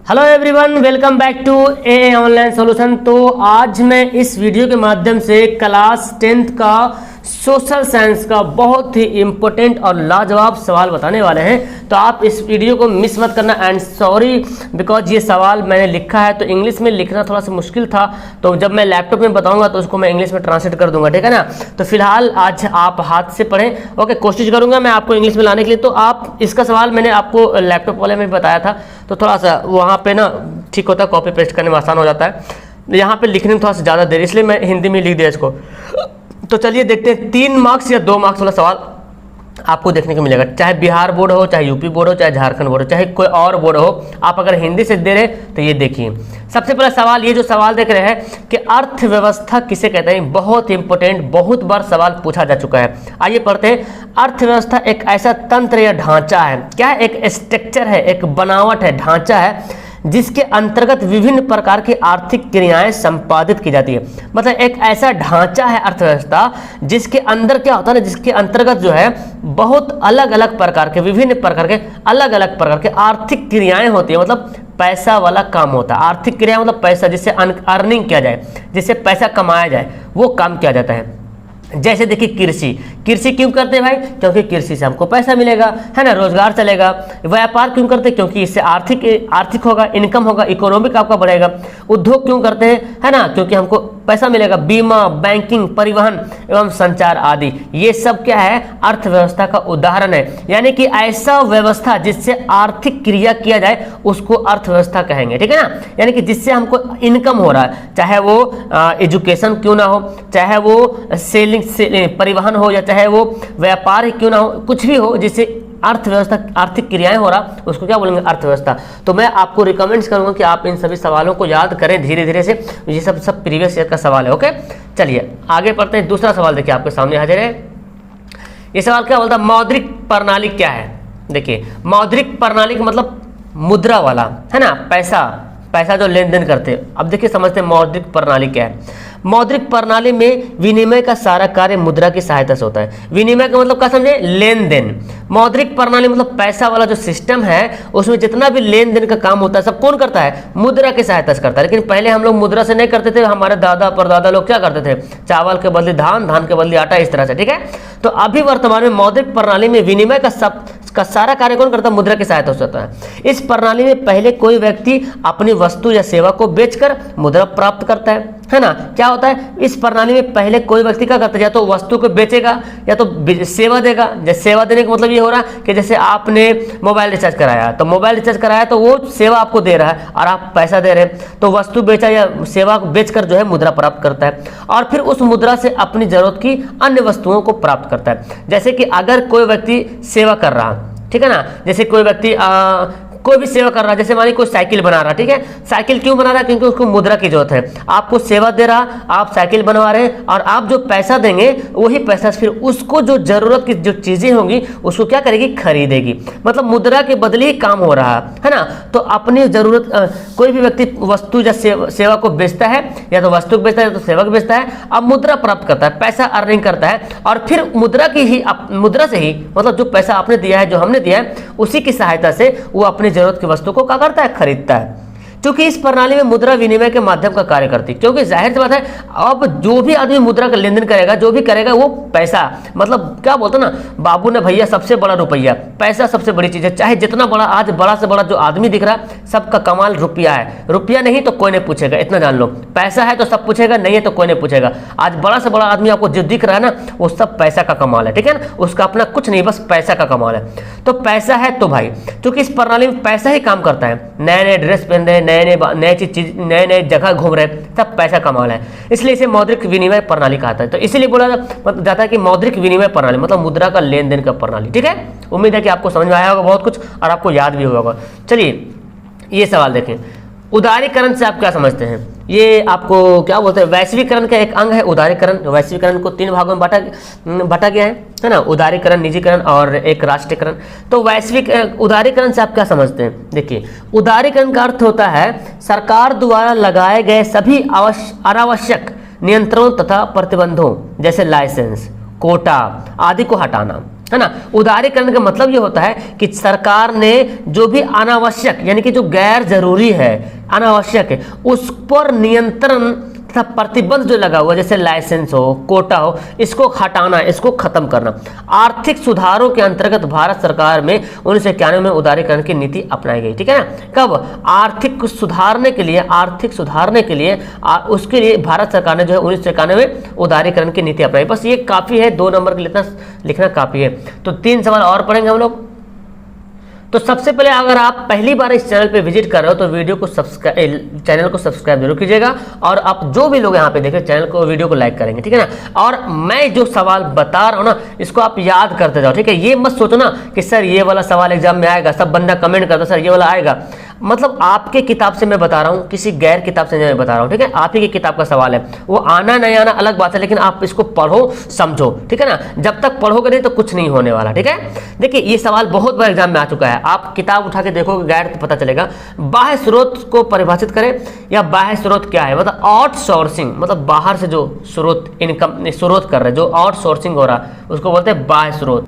Hello everyone, welcome back to a online solution. तो आज मैं इस वीडियो के माध्यम से क्लास 10th का सोशल साइंस का बहुत ही इम्पोर्टेंट और लाजवाब सवाल बताने वाले हैं। तो आप इस वीडियो को मिस मत करना। एंड सॉरी बिकॉज ये सवाल मैंने लिखा है तो इंग्लिश में लिखना थोड़ा सा मुश्किल था, तो जब मैं लैपटॉप में बताऊंगा तो उसको मैं इंग्लिश में ट्रांसलेट कर दूंगा, ठीक है ना। तो फिलहाल आज आप हाथ से पढ़ें। ओके, कोशिश करूंगा मैं आपको इंग्लिश में लाने के लिए। तो आप इसका सवाल मैंने आपको लैपटॉप वाले में बताया था, तो थोड़ा सा वहाँ पे ना ठीक होता है, कॉपी पेस्ट करने में आसान हो जाता है। यहाँ पे लिखने में थोड़ा सा ज़्यादा देर, इसलिए मैं हिंदी में लिख दिया इसको। तो चलिए देखते हैं, 3 मार्क्स या 2 मार्क्स वाला सवाल आपको देखने को मिलेगा। चाहे बिहार बोर्ड हो, चाहे यूपी बोर्ड हो, चाहे झारखंड बोर्ड हो, चाहे कोई और बोर्ड हो, आप अगर हिंदी से दे रहे तो ये देखिए। सबसे पहला सवाल, ये जो सवाल देख रहे हैं कि अर्थव्यवस्था किसे कहते हैं, बहुत इंपॉर्टेंट, बहुत बार सवाल पूछा जा चुका है। आइए पढ़ते हैं। अर्थव्यवस्था एक ऐसा तंत्र या ढांचा है, क्या है, एक स्ट्रक्चर है, एक बनावट है, ढांचा है, जिसके अंतर्गत विभिन्न प्रकार की आर्थिक क्रियाएं संपादित की जाती है। मतलब एक ऐसा ढांचा है अर्थव्यवस्था जिसके अंदर क्या होता है ना, जिसके अंतर्गत जो है बहुत अलग अलग प्रकार के, विभिन्न प्रकार के, अलग अलग प्रकार के आर्थिक क्रियाएं होती है। मतलब पैसा वाला काम होता है। आर्थिक क्रिया मतलब पैसा, जिससे अर्निंग किया जाए, जिससे पैसा कमाया जाए, वो काम किया जाता है। जैसे देखिए कृषि, कृषि क्यों करते हैं भाई, क्योंकि कृषि से हमको पैसा मिलेगा, है ना, रोजगार चलेगा। व्यापार क्यों करते हैं, क्योंकि इससे आर्थिक होगा, इनकम होगा, इकोनॉमिक आपका बढ़ेगा। उद्योग क्यों करते हैं, है ना, क्योंकि हमको पैसा मिलेगा। बीमा, बैंकिंग, परिवहन एवं संचार आदि, ये सब क्या है, अर्थव्यवस्था का उदाहरण है। यानी कि ऐसा व्यवस्था जिससे आर्थिक क्रिया किया जाए उसको अर्थव्यवस्था कहेंगे, ठीक है ना। यानी कि जिससे हमको इनकम हो रहा है, चाहे वो एजुकेशन क्यों ना हो, चाहे वो सेलिंग परिवहन हो, या चाहे वो व्यापार ही क्यों ना हो, कुछ भी हो जिससे अर्थव्यवस्था, आर्थिक क्रियाएं हो रहा, उसको क्या बोलेंगे, अर्थव्यवस्था। तो मैं आपको रिकमेंड करूंगा कि आप इन सभी सवालों को याद करें धीरे धीरे से। ये सब प्रीवियस ईयर का सवाल है। ओके, चलिए आगे पढ़ते हैं। दूसरा सवाल देखिए आपके सामने हाजिर है। ये सवाल क्या बोलता है, मौद्रिक प्रणाली क्या है। देखिए, मौद्रिक प्रणाली का मतलब मुद्रा वाला, है ना, पैसा जो लेन देन करते हैं। अब देखिए समझते हैं मौद्रिक प्रणाली क्या है। मौद्रिक प्रणाली में विनिमय का सारा कार्य मुद्रा की सहायता से होता है। विनिमय का मतलब क्या समझे, लेन देन। मौद्रिक प्रणाली मतलब पैसा वाला जो सिस्टम है, उसमें जितना भी लेन देन का काम होता है सब कौन करता है, मुद्रा की सहायता से करता है। लेकिन पहले हम लोग मुद्रा से नहीं करते थे, हमारे दादा परदादा लोग क्या करते थे, चावल के बदले धान, धान के बदले आटा, इस तरह से, ठीक है। तो अभी वर्तमान में मौद्रिक प्रणाली में विनिमय का सारा कार्य कौन करता है, मुद्रा की सहायता से होता है। इस प्रणाली में पहले कोई व्यक्ति अपनी वस्तु या सेवा को बेचकर मुद्रा प्राप्त करता है ना। क्या होता है, इस प्रणाली में पहले कोई व्यक्ति क्या करता है, या तो वस्तु को बेचेगा या तो सेवा देगा। जैसे सेवा देने का मतलब ये हो रहा है कि जैसे आपने मोबाइल रिचार्ज कराया, तो मोबाइल रिचार्ज कराया तो वो सेवा आपको दे रहा है और आप पैसा दे रहे हैं, तो वस्तु बेचा या सेवा बेचकर जो है मुद्रा प्राप्त करता है, और फिर उस मुद्रा से अपनी जरूरत की अन्य वस्तुओं को प्राप्त करता है। जैसे कि अगर कोई व्यक्ति सेवा कर रहा, ठीक है ना, जैसे कोई व्यक्ति कोई भी सेवा कर रहा है, जैसे मानिए कोई साइकिल बना रहा, ठीक है, साइकिल क्यों बना रहा है, क्योंकि उसको मुद्रा की जरूरत है। आपको सेवा दे रहा, आप साइकिल बनवा रहे हैं, और आप जो पैसा देंगे वही पैसा फिर उसको जो जरूरत की जो चीजें होंगी उसको क्या करेगी, खरीदेगी। मतलब मुद्रा के बदले ही काम हो रहा है ना। तो अपनी जरूरत, कोई भी व्यक्ति वस्तु या सेवा को बेचता है, या तो वस्तु बेचता है या तो सेवा को बेचता है, अब मुद्रा प्राप्त करता है, पैसा अर्निंग करता है, और फिर मुद्रा से ही मतलब जो पैसा आपने दिया है, जो हमने दिया है, उसी की सहायता से वो अपनी जरूरत की वस्तु को क्या करता है, खरीदता है। क्योंकि इस प्रणाली में मुद्रा विनिमय के माध्यम का कार्य करती है। क्योंकि जाहिर सी बात है, अब जो भी आदमी मुद्रा का लेन देन करेगा, जो भी करेगा वो पैसा, मतलब क्या बोलते ना, बाबू ने भैया सबसे बड़ा रुपया, पैसा सबसे बड़ी चीज है। चाहे जितना बड़ा, आज बड़ा से बड़ा जो आदमी दिख रहा है, सबका कमाल रुपया है। रुपया नहीं तो कोई नहीं पूछेगा, इतना जान लो। पैसा है तो सब पूछेगा, नहीं है तो कोई नहीं पूछेगा। आज बड़ा से बड़ा आदमी आपको जो दिख रहा है ना, वो सब पैसा का कमाल है, ठीक है ना। उसका अपना कुछ नहीं, बस पैसा का कमाल है। तो पैसा है तो भाई, क्योंकि इस प्रणाली में पैसा ही काम करता है। नए नए ड्रेस पहन रहे, नए जगह घूम रहे, सब पैसा कमाल है। इसलिए इसे मौद्रिक विनिमय प्रणाली कहा जाता है। तो इसलिए बोला जाता है कि मौद्रिक विनिमय प्रणाली मतलब मुद्रा का लेन देन का प्रणाली, ठीक है। उम्मीद है कि आपको समझ में आया होगा बहुत कुछ, और आपको याद भी होगा। चलिए ये सवाल देखें, उदारीकरण से आप क्या समझते हैं। ये आपको क्या बोलते हैं, वैश्वीकरण का एक अंग है उदारीकरण। वैश्वीकरण को 3 भागों में बांटा गया है ना, उदारीकरण, निजीकरण और एक राष्ट्रीयकरण। तो वैश्विक उदारीकरण से आप क्या समझते हैं। देखिए, उदारीकरण का अर्थ होता है सरकार द्वारा लगाए गए सभी अनावश्यक नियंत्रणों तथा प्रतिबंधों, जैसे लाइसेंस, कोटा आदि को हटाना, है ना। उदारीकरण का मतलब ये होता है कि सरकार ने जो भी अनावश्यक यानी कि जो गैर जरूरी है, अनावश्यक है, उस पर नियंत्रण तथा प्रतिबंध जो लगा हुआ, जैसे लाइसेंस हो, कोटा हो, इसको हटाना, इसको खत्म करना। आर्थिक सुधारों के अंतर्गत भारत सरकार में 1991 में उदारीकरण की नीति अपनाई गई, ठीक है ना। कब? आर्थिक सुधारने के लिए, उसके लिए भारत सरकार ने जो है 1991 में उदारीकरण की नीति अपनाई। बस ये काफी है, 2 नंबर के लिखना काफी है। तो 3 सवाल और पढ़ेंगे हम लोग। तो सबसे पहले अगर आप पहली बार इस चैनल पे विजिट कर रहे हो तो चैनल को सब्सक्राइब जरूर कीजिएगा, और आप जो भी लोग यहाँ पे देख रहे हैं चैनल को, वीडियो को लाइक करेंगे, ठीक है ना। और मैं जो सवाल बता रहा हूँ ना, इसको आप याद करते जाओ, ठीक है। ये मत सोचो ना कि सर ये वाला सवाल एग्जाम में आएगा, सब बंदा कमेंट करता सर ये वाला आएगा। मतलब आपके किताब से मैं बता रहा हूँ, किसी गैर किताब से मैं बता रहा हूँ, ठीक है। आप ही की किताब का सवाल है, वो आना नहीं आना अलग बात है, लेकिन आप इसको पढ़ो, समझो, ठीक है ना। जब तक पढ़ोगे नहीं तो कुछ नहीं होने वाला, ठीक है। देखिए ये सवाल बहुत बार एग्जाम में आ चुका है, आप किताब उठा के देखोगे गैर तो पता चलेगा। बाह्य स्रोत को परिभाषित करें, या बाह्य स्रोत क्या है? मतलब आउटसोर्सिंग, मतलब बाहर से जो स्रोत इनकम स्रोत कर रहे हैं, जो आउटसोर्सिंग हो रहा है उसको बोलते हैं बाह्य स्रोत।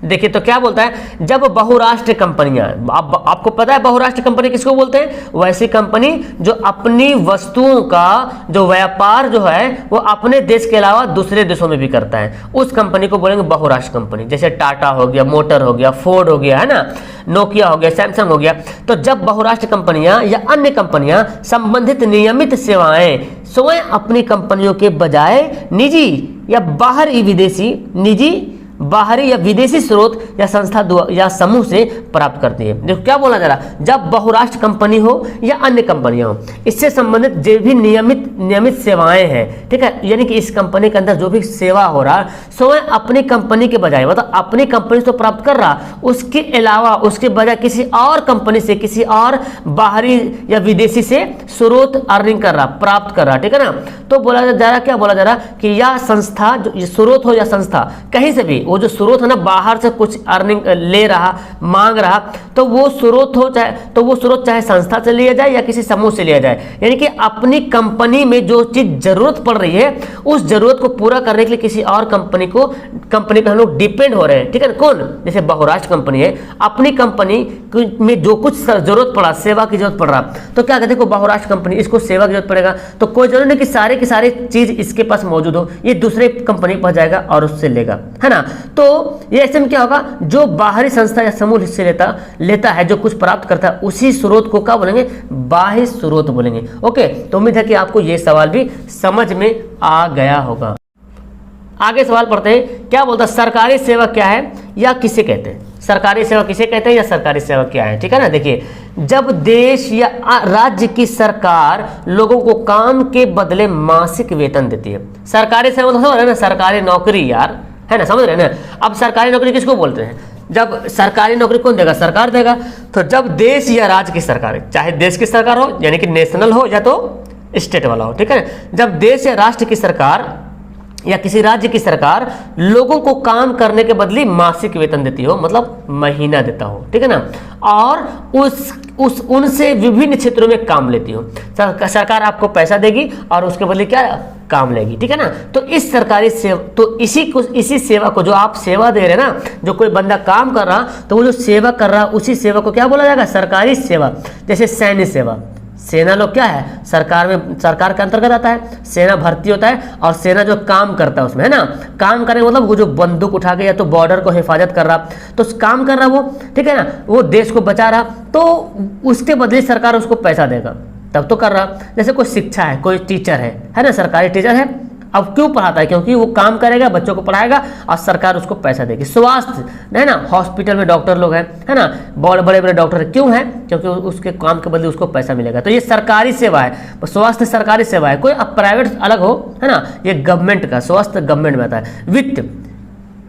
देखिए तो क्या बोलता है, जब बहुराष्ट्रीय कंपनियां, आपको पता है बहुराष्ट्रीय कंपनी किसको बोलते हैं? वैसी कंपनी जो अपनी वस्तुओं का जो व्यापार जो है वो अपने देश के अलावा दूसरे देशों में भी करता है, उस कंपनी को बोलेंगे बहुराष्ट्रीय कंपनी। जैसे टाटा हो गया, मोटर हो गया, फोर्ड हो गया, है ना, नोकिया हो गया, सैमसंग हो गया। तो जब बहुराष्ट्रीय कंपनियां या अन्य कंपनियां संबंधित नियमित सेवाएं स्वयं अपनी कंपनियों के बजाय निजी या बाहरी विदेशी, निजी बाहरी या विदेशी स्रोत या संस्था या समूह से प्राप्त करती है। देखो क्या बोला जा रहा, जब बहुराष्ट्र कंपनी हो या अन्य कंपनियां हो, इससे संबंधित जो भी नियमित सेवाएं हैं, ठीक है, यानी कि इस कंपनी के अंदर जो भी सेवा हो रहा स्वयं अपनी कंपनी के बजाय, मतलब अपनी कंपनी से प्राप्त कर रहा, उसके अलावा उसके बजाय किसी और कंपनी से, किसी और बाहरी या विदेशी से स्रोत अर्निंग कर रहा, प्राप्त कर रहा, ठीक है ना। तो बोला जा रहा, क्या बोला जा रहा कि यह संस्था, जो स्रोत हो या संस्था, कहीं से भी वो जो स्रोत है ना, बाहर से कुछ अर्निंग ले रहा, मांग रहा, तो वो स्रोत हो चाहे संस्था से लिया जाए या किसी समूह से लिया जाए, यानी कि अपनी कंपनी में जो चीज जरूरत पड़ रही है उस जरूरत को पूरा करने के लिए किसी और कंपनी पे हम लोग डिपेंड हो रहे हैं, ठीक है ना। कौन? जैसे बहुराष्ट्र कंपनी है, अपनी कंपनी में जो कुछ जरूरत पड़ा, सेवा की जरूरत पड़ रहा, तो क्या कहते हैं, बहुराष्ट्र कंपनी, इसको सेवा की जरूरत पड़ेगा, तो कोई जरूरी नहीं कि सारे के सारे चीज इसके पास मौजूद हो, ये दूसरे कंपनी पर जाएगा और उससे लेगा, है ना। तो ये ऐसे में क्या होगा, जो बाहरी संस्था या समूह से लेता है, जो कुछ प्राप्त करता है, उसी स्रोत को क्या बोलेंगे? बाह्य स्रोत बोलेंगे। ओके, तो उम्मीद है कि आपको ये सवाल भी समझ में आ गया होगा। आगे सवाल पढ़ते हैं। क्या बोलता है, सरकारी सेवा क्या है या किसे कहते हैं? सरकारी सेवा किसे कहते हैं या सरकारी सेवा क्या है, ठीक है ना। देखिए, जब देश या राज्य की सरकार लोगों को काम के बदले मासिक वेतन देती है, सरकारी सेवा तो समझ रहे ना, सरकारी नौकरी यार, है ना, समझ रहे हैं ना। अब सरकारी नौकरी किसको बोलते हैं? जब सरकारी नौकरी कौन देगा? सरकार देगा। तो जब देश या राज्य की सरकार, चाहे देश की सरकार हो यानी कि नेशनल हो या तो स्टेट वाला हो, ठीक है, जब देश या राष्ट्र की सरकार या किसी राज्य की सरकार लोगों को काम करने के बदले मासिक वेतन देती हो, मतलब महीना देता हो, ठीक है ना, और उनसे विभिन्न क्षेत्रों में काम लेती हो, सरकार आपको पैसा देगी और उसके बदले क्या काम लेगी, ठीक है ना। तो इस सरकारी सेवा, तो इसी सेवा को, जो आप सेवा दे रहे हैं ना, जो कोई बंदा काम कर रहा, तो वो जो सेवा कर रहा, उसी सेवा को क्या बोला जाएगा? सरकारी सेवा। जैसे सैन्य सेवा, सेना लोग क्या है, सरकार के अंतर्गत आता है, सेना भर्ती होता है, और सेना जो काम करता है उसमें, है ना, काम करे मतलब वो जो बंदूक उठा के या तो बॉर्डर को हिफाजत कर रहा, तो काम कर रहा वो, ठीक है ना, वो देश को बचा रहा, तो उसके बदले सरकार उसको पैसा देगा, तब तो कर रहा। जैसे कोई शिक्षा है, कोई टीचर है ना, सरकारी टीचर है, अब क्यों पढ़ाता है? क्योंकि वो काम करेगा, बच्चों को पढ़ाएगा और सरकार उसको पैसा देगी। स्वास्थ्य, है ना, हॉस्पिटल में डॉक्टर लोग हैं, है ना, बहुत बड़े बड़े डॉक्टर क्यों हैं? क्योंकि उसके काम के बदले उसको पैसा मिलेगा। तो ये सरकारी सेवा है, स्वास्थ्य सरकारी सेवा है। कोई अब प्राइवेट अलग हो, है ना, ये गवर्नमेंट का, स्वास्थ्य गवर्नमेंट में आता है। वित्त,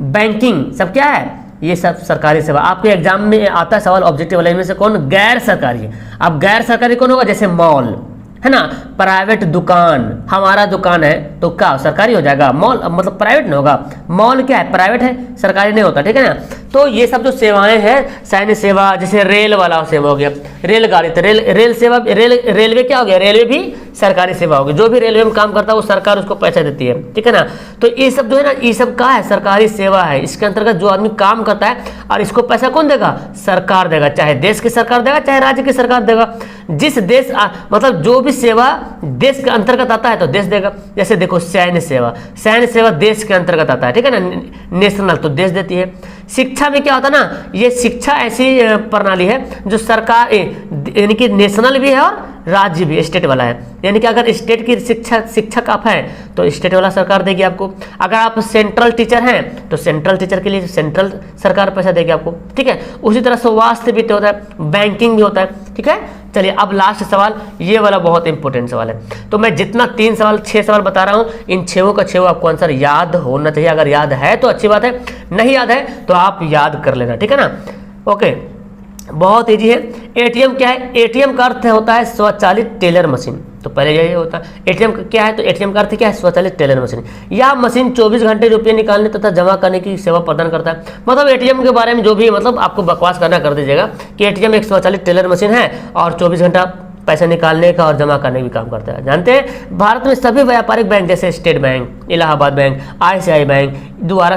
बैंकिंग, सब क्या है? ये सब सरकारी सेवा। आपके एग्जाम में आता है सवाल ऑब्जेक्टिव वाले में से कौन गैर सरकारी है। अब गैर सरकारी कौन होगा? जैसे मॉल, है ना। प्राइवेट दुकान, हमारा दुकान है तो क्या सरकारी हो जाएगा? मॉल मतलब प्राइवेट नहीं होगा। मॉल क्या है? प्राइवेट है, सरकारी नहीं होता, ठीक है ना। तो ये सब जो सेवाएं हैं, सैन्य सेवा, जैसे रेल वाला सेवा हो गया, रेलगाड़ी, तो रेल सेवा, रेलवे क्या हो गया? रेलवे भी सरकारी सेवा होगी। जो भी रेलवे में काम करता है वो सरकार उसको पैसा देती है, ठीक है ना। तो ये सब जो है ना, ये सब का है सरकारी सेवा है। इसके अंतर्गत जो आदमी काम करता है और इसको पैसा कौन देगा? सरकार देगा, चाहे देश की सरकार देगा चाहे राज्य की सरकार देगा। जिस देश मतलब जो भी सेवा देश के अंतर्गत आता है तो देश देगा। जैसे देखो सैन्य सेवा, सैन्य सेवा देश के अंतर्गत आता है, ठीक है ना, नेशनल, तो देश देती है। शिक्षा में क्या होता है ना, ये शिक्षा ऐसी प्रणाली है जो सरकार यानी कि नेशनल भी है और राज्य भी, स्टेट वाला है। यानी कि अगर स्टेट की शिक्षक आप हैं तो स्टेट वाला सरकार देगी आपको। अगर आप सेंट्रल टीचर हैं तो सेंट्रल टीचर के लिए सेंट्रल सरकार पैसा देगी आपको, ठीक है। उसी तरह स्वास्थ्य भी होता है, बैंकिंग भी होता है, ठीक है। चलिए अब लास्ट सवाल, ये वाला बहुत इंपॉर्टेंट सवाल है। तो मैं जितना 6 सवाल बता रहा हूं, इन 6 का 6 आपको आंसर याद होना चाहिए। अगर याद है तो अच्छी बात है, नहीं याद है तो आप याद कर लेना, ठीक है ना। ओके, बहुत इजी है। एटीएम क्या है? एटीएम का अर्थ होता है स्वचालित टेलर मशीन। तो पहले यही होता है एटीएम क्या है, तो एटीएम का अर्थ क्या है? स्वचालित टेलर मशीन। यह मशीन 24 घंटे रुपये निकालने तथा जमा करने की सेवा प्रदान करता है। मतलब एटीएम के बारे में जो भी मतलब आपको बकवास करना कर दीजिएगा कि एटीएम एक स्वचालित टेलर मशीन है और 24 घंटा पैसा निकालने का और जमा करने का भी काम करता है। जानते हैं भारत में सभी व्यापारिक बैंक जैसे state bank, Allahabad bank, ICICI bank द्वारा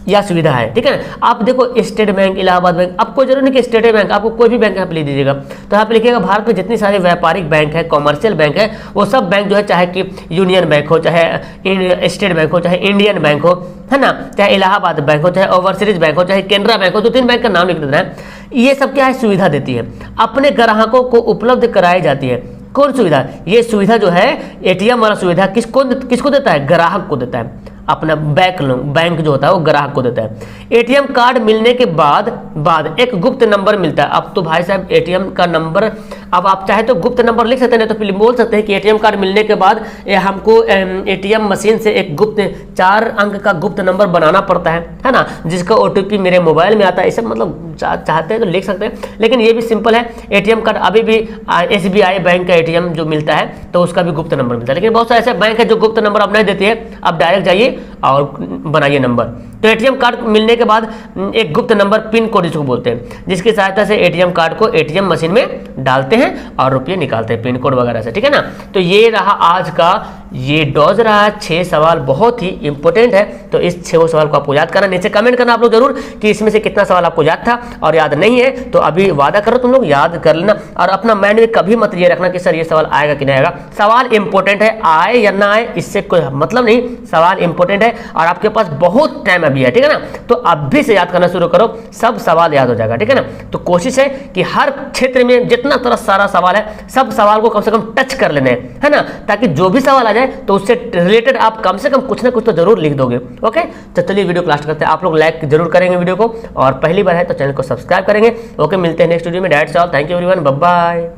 यह सुविधा है, ठीक है। आप देखो स्टेट बैंक, इलाहाबाद बैंक, आपको जरूर नहीं कि स्टेट बैंक, आपको कोई भी बैंक यहाँ पे लिख दीजिएगा तो यहाँ पे लिखिएगा भारत में जितनी सारे व्यापारिक बैंक है, कॉमर्शियल बैंक है, वो सब बैंक जो है, चाहे कि यूनियन बैंक हो, चाहे स्टेट बैंक हो, चाहे इंडियन बैंक हो, है ना, चाहे इलाहाबाद बैंक हो, चाहे ओवरसीज बैंक हो, चाहे केनरा बैंक हो, 2-3 बैंक का नाम लिख देना है। ये सब क्या है? सुविधा देती है, अपने ग्राहकों को उपलब्ध कराई जाती है। कौन सुविधा? ये सुविधा जो है एटीएम वाला सुविधा किसको देता है? ग्राहक को देता है। अपना बैंक जो होता है वो ग्राहक को देता है। एटीएम कार्ड मिलने के बाद एक गुप्त नंबर मिलता है। अब तो भाई साहब एटीएम का नंबर, अब आप चाहे तो गुप्त नंबर लिख सकते हैं, तो फिर बोल सकते हैं कि एटीएम कार्ड मिलने के बाद हमको एटीएम मशीन से एक गुप्त 4 अंक का गुप्त नंबर बनाना पड़ता है ना, जिसका OTP मेरे मोबाइल में आता है। इसे मतलब चाहते हैं तो लिख सकते हैं, लेकिन ये भी सिंपल है। एटीएम कार्ड अभी भी SBI बैंक का एटीएम जो मिलता है तो उसका भी गुप्त नंबर मिलता है, लेकिन बहुत सारे ऐसे बैंक है जो गुप्त नंबर अब नहीं देती है। आप डायरेक्ट जाइए और बनाइए नंबर। तो एटीएम कार्ड मिलने के बाद एक गुप्त नंबर, पिन कोड जिसको बोलते हैं, जिसकी सहायता से एटीएम कार्ड को एटीएम मशीन में डालते हैं और रुपये निकालते हैं पिन कोड वगैरह से, ठीक है ना। तो ये रहा आज का, ये डॉज रहा 6 सवाल, बहुत ही इंपॉर्टेंट है। तो इस 6 सवाल को आपको याद करना, नीचे कमेंट करना आप लोग जरूर कि इसमें से कितना सवाल आपको याद था, और याद नहीं है तो अभी वादा करो तुम लोग याद कर लेना। और अपना माइंड में कभी मत ये रखना कि सर ये सवाल आएगा कि नहीं आएगा। सवाल इंपॉर्टेंट है, आए या ना आए इससे कोई मतलब नहीं, सवाल इंपॉर्टेंट है और आपके पास बहुत टाइम अभी है, ठीक है ना। तो अभी से याद करना शुरू करो, सब सवाल याद हो जाएगा, ठीक है ना। तो कोशिश है कि हर क्षेत्र में जितना तरह सारा सवाल है, सब सवाल को कम से कम टच कर लेने, है ना, ताकि जो भी सवाल आ जाए तो उससे रिलेटेड आप कम से कम कुछ ना कुछ तो जरूर लिख दोगे। ओके, तो चलिए वीडियो को लास्ट करते हैं। आप लोग लाइक जरूर करेंगे वीडियो को, और पहली बार है तो चैनल को सब्सक्राइब करेंगे। ओके, मिलते हैं नेक्स्ट वीडियो में। That's all, thank you everyone, bye bye.